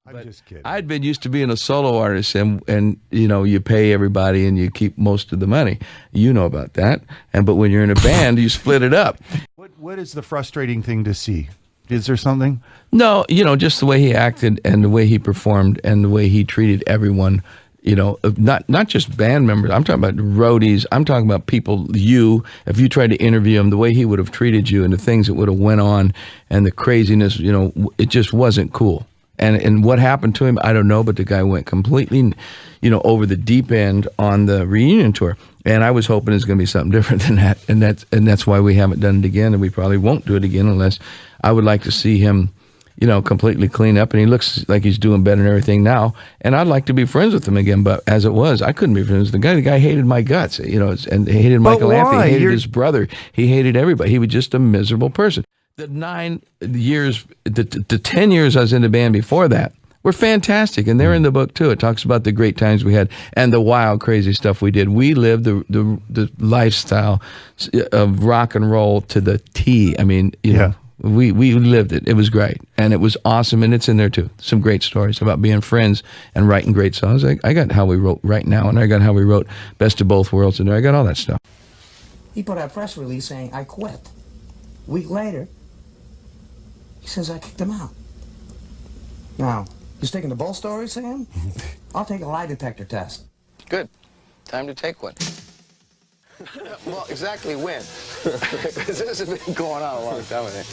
I'm just kidding. I'd been used to being a solo artist, and you know, you pay everybody and you keep most of the money. You know about that. But when you're in a band, you split it up. What is the frustrating thing to see? Is there something? No, you know, just the way he acted and the way he performed and the way he treated everyone. You know, not just band members. I'm talking about roadies. I'm talking about people. If you tried to interview him, the way he would have treated you and the things that would have went on and the craziness. You know, it just wasn't cool. And what happened to him, I don't know. But the guy went completely, you know, over the deep end on the reunion tour. And I was hoping it's going to be something different than that. And that's why we haven't done it again, and we probably won't do it again unless I would like to see him, you know, completely clean up, and he looks like he's doing better and everything now. And I'd like to be friends with him again, but as it was, I couldn't be friends with the guy. The guy hated my guts, you know, and he hated Michael Anthony, he hated his brother, he hated everybody. He was just a miserable person. The 9 years, the 10 years I was in the band before that were fantastic, and they're in the book too. It talks about the great times we had and the wild, crazy stuff we did. We lived the lifestyle of rock and roll to the T. I mean, you know. We lived it. It was great. And it was awesome. And it's in there, too. Some great stories about being friends and writing great songs. I got How We Wrote Right Now, and I got How We Wrote Best of Both Worlds in there. I got all that stuff. He put out a press release saying, I quit. A week later, he says, I kicked him out. Now, you sticking to both stories, Sam? I'll take a lie detector test. Good. Time to take one. Well, exactly when? Because this has been going on a long time, I think.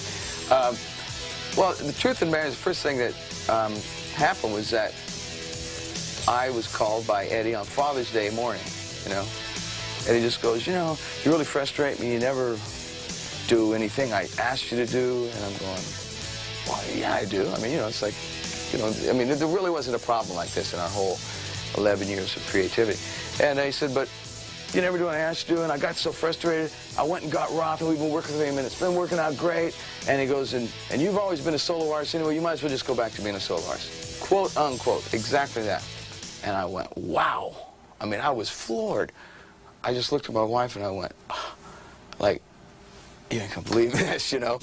Well, the truth of the matter is, the first thing that happened was that I was called by Eddie on Father's Day morning, you know. Eddie just goes, you know, you really frustrate me. You never do anything I asked you to do. And I'm going, well, yeah, I do. I mean, you know, it's like, you know, I mean, there really wasn't a problem like this in our whole 11 years of creativity. And he said, but you never do what I asked you to do, and I got so frustrated, I went and got Roth, and we've been working with him, and it's been working out great. And he goes, and you've always been a solo artist anyway, you might as well just go back to being a solo artist. Quote, unquote, exactly that. And I went, wow. I mean, I was floored. I just looked at my wife, and I went, oh, like, you ain't gonna believe this, you know?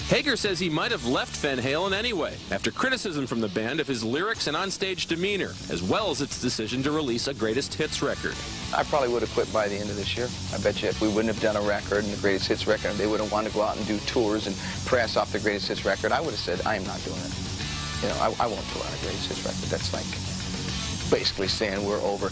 Hager says he might have left Van Halen anyway, after criticism from the band of his lyrics and onstage demeanor, as well as its decision to release a greatest hits record. I probably would have quit by the end of this year. I bet you if we wouldn't have done a record and the greatest hits record, they would have wanted to go out and do tours and press off the greatest hits record, I would have said, I am not doing it. You know, I won't put on a greatest hits record. That's like basically saying we're over.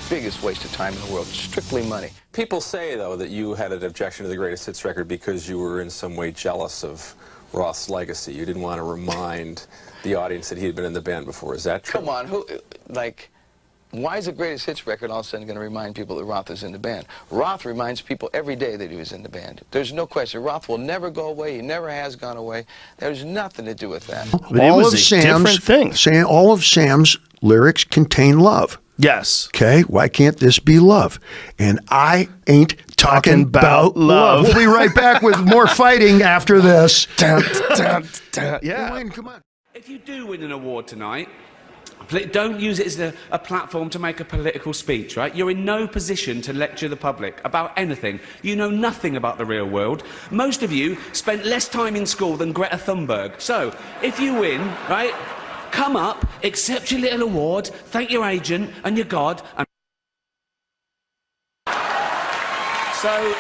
Biggest waste of time in the world. Strictly money. People say, though, that you had an objection to the greatest hits record because you were in some way jealous of Roth's legacy. You didn't want to remind the audience that he had been in the band before. Is that true? Come on, why is the greatest hits record all of a sudden going to remind people that Roth is in the band? Roth reminds people every day that he was in the band. There's no question. Roth will never go away. He never has gone away. There's nothing to do with that. But all of Sam's all of Sam's lyrics contain love. Yes. Okay, why can't this be love? And I ain't talking about love. We'll be right back with more fighting after this. Yeah. Wayne, come on. If you do win an award tonight, don't use it as a platform to make a political speech, right? You're in no position to lecture the public about anything. You know nothing about the real world. Most of you spent less time in school than Greta Thunberg. So, if you win, right, come up, accept your little award, thank your agent and your God. So...